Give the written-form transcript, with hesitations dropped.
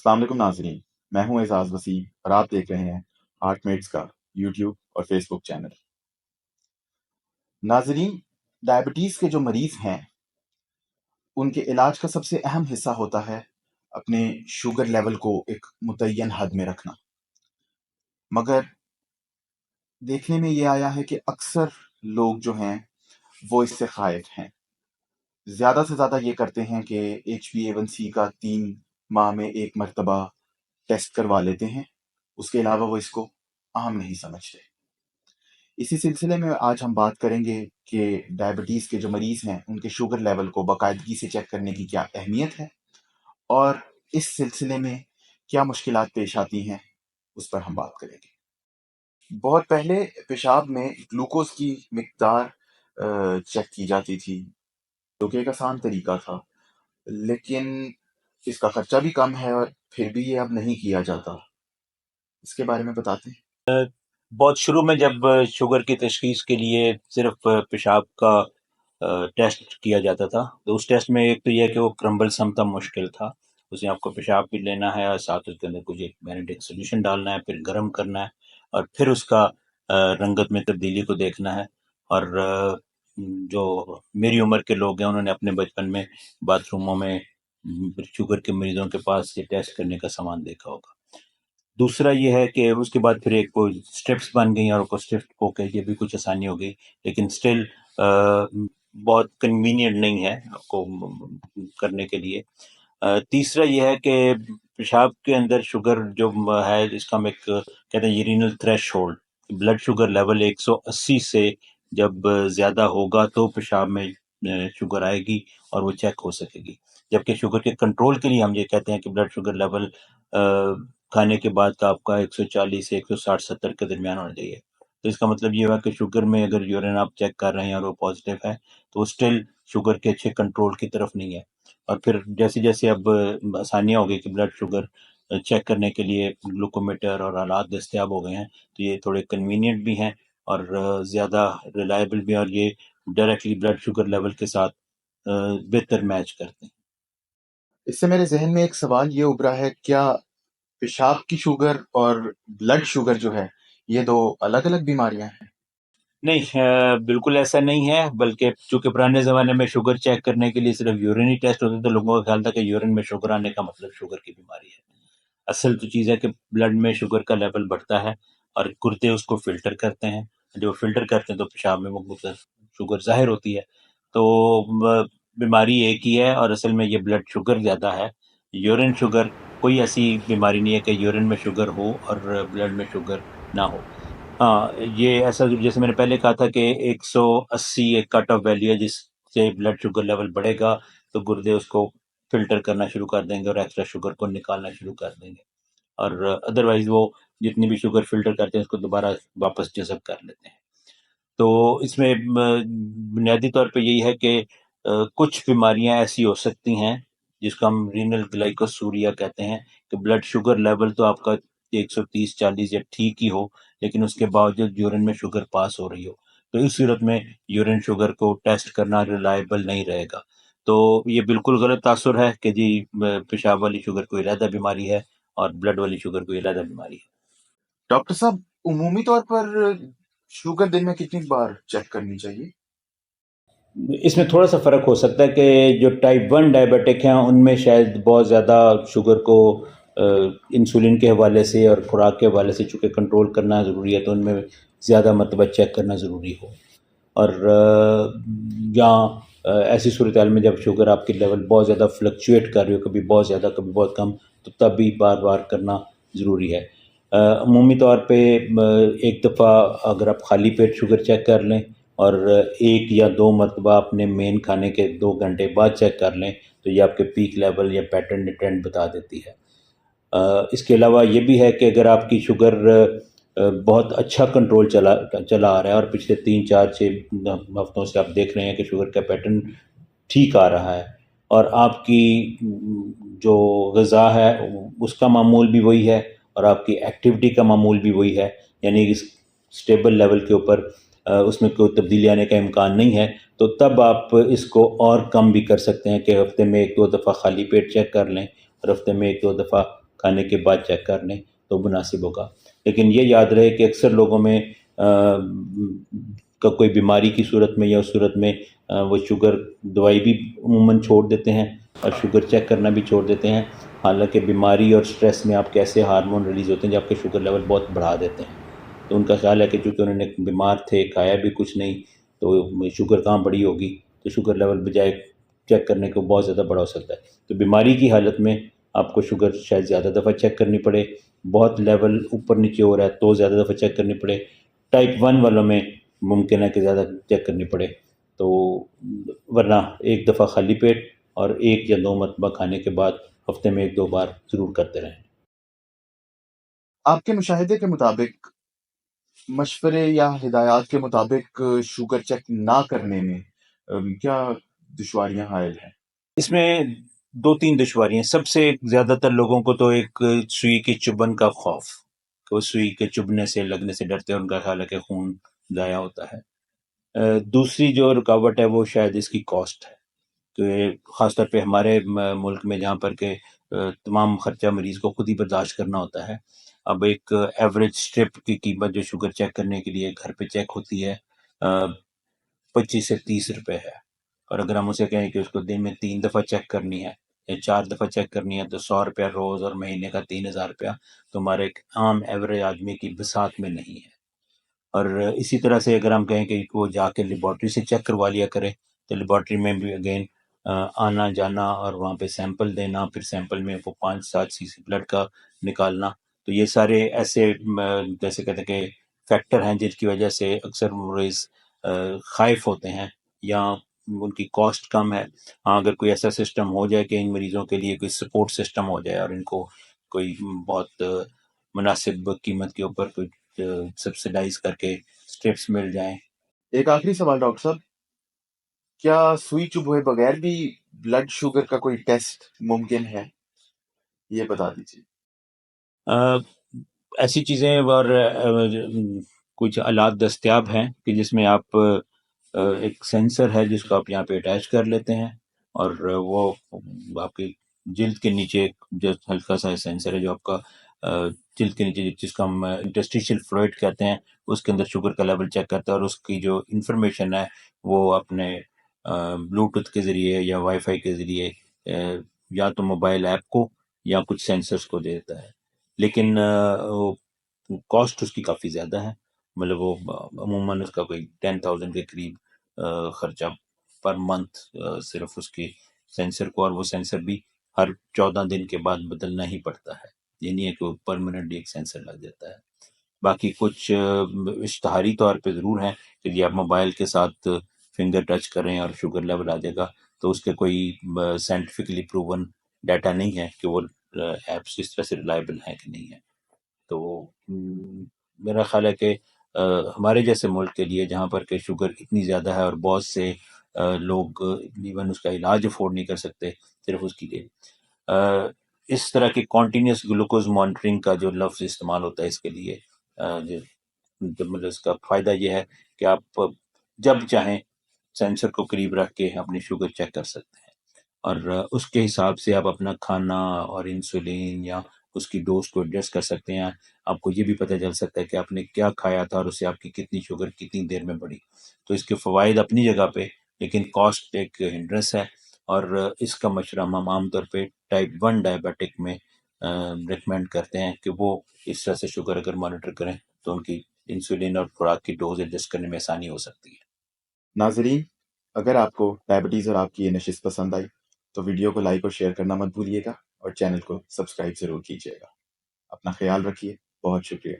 अस्सलाम वालेकुम नाज़रीन। मैं हूं एजाज वसीम और आप देख रहे हैं हार्टमेट्स का यूट्यूब और फेसबुक चैनल। नाज़रीन, डायबिटीज़ के जो मरीज़ हैं उनके इलाज का सबसे अहम हिस्सा होता है अपने शुगर लेवल को एक मुतय्यन हद में रखना। मगर देखने में ये आया है कि अक्सर लोग जो हैं वो इससे खाइफ हैं। ज़्यादा से ज़्यादा ये करते हैं कि HbA1c का 3 माह में एक मरतबा टेस्ट करवा लेते हैं, उसके अलावा वो इसको अहम नहीं समझते। इसी सिलसिले में आज हम बात करेंगे कि डायबिटीज़ के जो मरीज़ हैं उनके शुगर लेवल को बाकायदगी से चेक करने की क्या अहमियत है और इस सिलसिले में क्या मुश्किलात पेश आती हैं, उस पर हम बात करेंगे। बहुत पहले पेशाब में ग्लूकोज की मिकदार चेक की जाती थी, जो कि एक आसान तरीका था, लेकिन इसका खर्चा भी कम है और फिर भी ये अब नहीं किया जाता। इसके बारे में बताते हैं। बहुत शुरू में जब शुगर की तशखीस के लिए सिर्फ पेशाब का टेस्ट किया जाता था, तो उस टेस्ट में एक तो यह कि वो क्रम्बल सम था, मुश्किल था। उसमें आपको पेशाब भी लेना है और साथ उसके अंदर कुछ एक मैग्नेटिक सोल्यूशन डालना है, फिर गर्म करना है और फिर उसका रंगत में तब्दीली को देखना है। और जो मेरी उम्र के लोग हैं उन्होंने अपने बचपन में बाथरूमों में शुगर के मरीजों के पास ये टेस्ट करने का सामान देखा होगा। दूसरा ये है कि उसके बाद फिर एक वो स्टेप्स बन गई और स्टेप्स को के ये भी कुछ आसानी हो गई, लेकिन स्टिल बहुत कन्वीनियंट नहीं है आपको करने के लिए। तीसरा ये है कि पेशाब के अंदर शुगर जो है, इसका हम एक कहते हैं urinal threshold, blood sugar level 180 से जब ज़्यादा होगा तो पेशाब में शुगर आएगी और वो चेक हो सकेगी। जबकि शुगर के कंट्रोल के लिए हम ये कहते हैं कि ब्लड शुगर लेवल खाने के बाद का आपका 140 से 160-70 के दरमियान होना चाहिए। तो इसका मतलब ये हुआ कि शुगर में अगर यूरिन आप चेक कर रहे हैं और वो पॉजिटिव है, तो वो स्टिल शुगर के अच्छे कंट्रोल की तरफ नहीं है। और फिर जैसे-जैसे अब आसानियाँ हो गई कि ब्लड शुगर चेक करने के लिए ग्लूकोमीटर और आलात दस्तयाब हो गए हैं, तो ये थोड़े कन्वीनियंट भी हैं और ज़्यादा रिलायबल भी हैं और ये डायरेक्टली ब्लड शुगर लेवल के साथ बेहतर मैच करते हैं। इससे मेरे जहन में एक सवाल ये उभरा है, क्या पेशाब की शुगर और ब्लड शुगर जो है ये दो अलग अलग बीमारियां हैं? नहीं, बिल्कुल ऐसा नहीं है, बल्कि चूंकि पुराने ज़माने में शुगर चेक करने के लिए सिर्फ यूरिन ही टेस्ट होते, तो लोगों का ख्याल था कि यूरिन में शुगर आने का मतलब शुगर की बीमारी है। असल तो चीज़ है कि ब्लड में शुगर का लेवल बढ़ता है और गुर्दे उसको फ़िल्टर करते हैं। जब वो फ़िल्टर करते हैं तो पेशाब में वो शुगर ज़ाहिर होती है। तो बीमारी एक ही है और असल में ये ब्लड शुगर ज़्यादा है। यूरिन शुगर कोई ऐसी बीमारी नहीं है कि यूरिन में शुगर हो और ब्लड में शुगर ना हो। हाँ, ये ऐसा जैसे मैंने पहले कहा था कि 180 एक कट ऑफ वैल्यू है, जिससे ब्लड शुगर लेवल बढ़ेगा तो गुर्दे उसको फ़िल्टर करना शुरू कर देंगे और एक्स्ट्रा शुगर को निकालना शुरू कर देंगे। और अदरवाइज़ वो जितनी भी शुगर फ़िल्टर करते हैं उसको दोबारा वापस जज़ब कर लेते हैं। तो इसमें बुनियादी तौर पे यही है कि कुछ बीमारियां ऐसी हो सकती हैं जिसको हम रीनल ग्लाइकोसूरिया कहते हैं, कि ब्लड शुगर लेवल तो आपका 130-40 या ठीक ही हो, लेकिन उसके बावजूद यूरिन में शुगर पास हो रही हो, तो इस सूरत में यूरिन शुगर को टेस्ट करना रिलायबल नहीं रहेगा। तो ये बिल्कुल गलत तासुर है कि जी पेशाब वाली शुगर कोई अलहदा बीमारी है और ब्लड वाली शुगर कोई अलहदा बीमारी है। डॉक्टर साहब, उमूमी तौर पर शुगर दिन में कितनी बार चेक करनी चाहिए? इसमें थोड़ा सा फ़र्क हो सकता है कि जो टाइप 1 डायबिटिक हैं उनमें शायद बहुत ज़्यादा शुगर को इंसुलिन के हवाले से और खुराक के हवाले से चूँकि कंट्रोल करना ज़रूरी है, तो उनमें ज़्यादा मरतबा चेक करना ज़रूरी हो। और जहाँ ऐसी सूरत हाल में जब शुगर आपकी लेवल बहुत ज़्यादा फ्लक्चुएट कर रही हो, कभी बहुत ज़्यादा कभी बहुत कम, तो तब भी बार बार करना ज़रूरी है। अमूमी तौर पे एक दफ़ा अगर आप खाली पेट शुगर चेक कर लें और 1 या 2 मरतबा अपने मेन खाने के 2 घंटे बाद चेक कर लें, तो ये आपके पीक लेवल या पैटर्न ट्रेंड बता देती है। इसके अलावा ये भी है कि अगर आपकी शुगर बहुत अच्छा कंट्रोल चला चला आ रहा है और पिछले 3-4-6 हफ्तों से आप देख रहे हैं कि शुगर का पैटर्न ठीक आ रहा है और आपकी जो ग़िज़ा है उसका मामूल भी वही है और आपकी एक्टिविटी का मामूल भी वही है, यानी इस स्टेबल लेवल के ऊपर उसमें कोई तब्दीली आने का इम्कान नहीं है, तो तब आप इसको और कम भी कर सकते हैं कि हफ्ते में 1-2 दफ़ा खाली पेट चेक कर लें और हफ्ते में 1-2 दफ़ा کھانے کے بعد چیک کر لیں تو مناسب ہوگا. لیکن یہ یاد رہے کہ اکثر لوگوں میں کوئی بیماری کی صورت میں یا اس صورت میں وہ شوگر دوائی بھی عموماً چھوڑ دیتے ہیں اور شوگر چیک کرنا بھی چھوڑ دیتے ہیں، حالانکہ بیماری اور سٹریس میں آپ کے ایسے ہارمون ریلیز ہوتے ہیں جو آپ کے شوگر لیول بہت بڑھا دیتے ہیں. تو ان کا خیال ہے کہ چونکہ انہوں نے بیمار تھے، کھایا بھی کچھ نہیں، تو شوگر کہاں بڑی ہوگی، تو شوگر لیول بجائے چیک کرنے کو بہت زیادہ بڑا ہو سکتا ہے. تو بیماری کی حالت میں آپ کو شوگر شاید زیادہ دفعہ چیک کرنی پڑے، بہت لیول اوپر نیچے ہو رہا ہے تو زیادہ دفعہ چیک کرنی پڑے. ٹائپ 1 والوں میں ممکن ہے کہ زیادہ چیک کرنی پڑے. تو ورنہ ایک دفعہ خالی پیٹ اور 1 یا 2 مرتبہ کھانے کے بعد ہفتے میں 1-2 بار ضرور کرتے رہیں. آپ کے مشاہدے کے مطابق مشورے یا ہدایات کے مطابق شوگر چیک نہ کرنے میں کیا دشواریاں حائل ہیں؟ اس میں 2-3 دشواریاں. سب سے زیادہ تر لوگوں کو تو ایک سوئی کی چبھن کا خوف، کہ وہ سوئی کے چبھنے سے لگنے سے ڈرتے ہیں، ان کا خیال ہے کہ خون ضائع ہوتا ہے. دوسری جو رکاوٹ ہے وہ شاید اس کی کاسٹ ہے، کہ خاص طور پہ ہمارے ملک میں جہاں پر کہ تمام خرچہ مریض کو خود ہی برداشت کرنا ہوتا ہے. اب ایک ایوریج اسٹرپ کی قیمت جو شوگر چیک کرنے کے لیے گھر پہ چیک ہوتی ہے 25 سے 30 روپے ہے، اور اگر ہم اسے کہیں کہ اس کو دن میں 3 دفعہ چیک کرنی ہے یا 4 دفعہ چیک کرنی ہے تو 100 روپیہ روز اور مہینے کا 3000 روپیہ تو ہمارے ایک عام ایوریج آدمی کی بساط میں نہیں ہے. اور اسی طرح سے اگر ہم کہیں کہ وہ جا کے لیبارٹری سے چیک کروا لیا کرے تو لیبارٹری میں بھی اگین آنا جانا اور وہاں پہ سیمپل دینا، پھر سیمپل میں وہ 5-7 cc بلڈ کا نکالنا، تو یہ سارے ایسے جیسے کہتے ہیں کہ فیکٹر ہیں جن کی وجہ سے اکثر مریض خائف ہوتے ہیں یا ان کی کاسٹ کم ہے. ہاں اگر کوئی ایسا سسٹم ہو جائے کہ ان مریضوں کے لیے کوئی سپورٹ سسٹم ہو جائے اور ان کو کوئی بہت مناسب قیمت کے اوپر کوئی سبسیڈائز کر کے اسٹرپس مل جائیں. ایک آخری سوال ڈاکٹر صاحب، کیا سوئی چبھوئے بغیر بھی بلڈ شوگر کا کوئی ٹیسٹ ممکن ہے؟ یہ بتا دیجیے. ایسی چیزیں اور کچھ آلات دستیاب ہیں کہ جس میں آپ ایک سینسر ہے جس کو آپ یہاں پہ اٹیچ کر لیتے ہیں اور وہ آپ کی جلد کے نیچے جو ہلکا سا سینسر ہے جو آپ کا جلد کے نیچے جس کو ہم انٹرسٹیشل فلوئڈ کہتے ہیں اس کے اندر شوگر کا لیول چیک کرتا ہے، اور اس کی جو انفارمیشن ہے وہ اپنے بلوٹوتھ کے ذریعے یا وائی فائی کے ذریعے یا تو موبائل ایپ کو یا کچھ سینسرز کو دیتا ہے. لیکن کاسٹ اس کی کافی زیادہ ہے، مطلب وہ عموماً اس کا کوئی 10,000 کے قریب خرچہ پر منتھ صرف اس کی سینسر کو، اور وہ سینسر بھی ہر 14 دن کے بعد بدلنا ہی پڑتا ہے، یہ نہیں ہے کہ وہ پرماننٹ ایک سینسر لگ جاتا ہے. باقی کچھ اشتہاری طور پہ ضرور ہیں کہ جی آپ موبائل کے ساتھ فنگر ٹچ کریں اور شوگر لیول آ جائے گا، تو اس کے کوئی سائنٹیفکلی پروون ڈیٹا نہیں ہے کہ وہ ایپس اس طرح سے ریلائبل ہیں کہ نہیں ہے. تو میرا خیال ہے کہ ہمارے جیسے ملک کے لیے جہاں پر کہ شوگر اتنی زیادہ ہے اور بہت سے لوگ ایون اس کا علاج افورڈ نہیں کر سکتے، صرف اس کے لیے اس طرح کی کانٹینیوس گلوکوز مانیٹرنگ کا جو لفظ استعمال ہوتا ہے اس کے لیے مطلب اس کا فائدہ یہ ہے کہ آپ جب چاہیں سینسر کو قریب رکھ کے اپنی شوگر چیک کر سکتے ہیں، اور اس کے حساب سے آپ اپنا کھانا اور انسولین یا اس کی ڈوز کو ایڈجسٹ کر سکتے ہیں. آپ کو یہ بھی پتہ چل سکتا ہے کہ آپ نے کیا کھایا تھا اور اس سے آپ کی کتنی شوگر کتنی دیر میں بڑھی. تو اس کے فوائد اپنی جگہ پہ، لیکن کاسٹ ایک ہنڈرنس ہے، اور اس کا مشورہ ہم عام طور پہ ٹائپ 1 ڈائبیٹک میں ریکمینڈ کرتے ہیں کہ وہ اس طرح سے شوگر اگر مانیٹر کریں تو ان کی انسولین اور خوراک کی ڈوز ایڈجسٹ کرنے میں آسانی ہو سکتی ہے. ناظرین، اگر آپ کو ڈائبٹیز اور آپ کی یہ نشست پسند آئی تو ویڈیو کو لائک اور شیئر کرنا مت بھولیے گا، اور چینل کو سبسکرائب ضرور کیجیے گا. اپنا خیال رکھیے. بہت شکریہ.